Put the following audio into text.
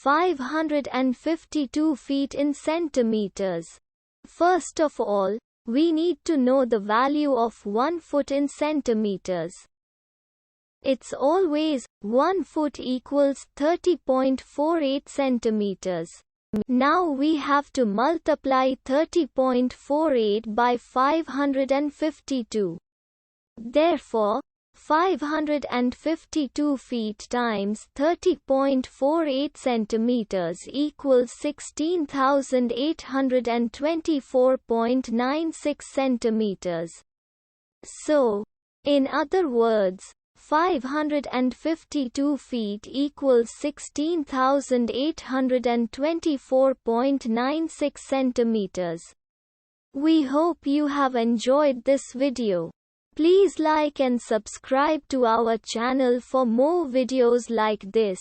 552 feet in centimeters. First of all, we need to know the value of 1 foot in centimeters. It's always 1 foot equals 30.48 centimeters. Now we have to multiply 30.48 by 552. Therefore, 552 feet times 30.48 centimeters equals 16,824.96 centimeters. So, in other words, 552 feet equals 16,824.96 centimeters. We hope you have enjoyed this video. Please like and subscribe to our channel for more videos like this.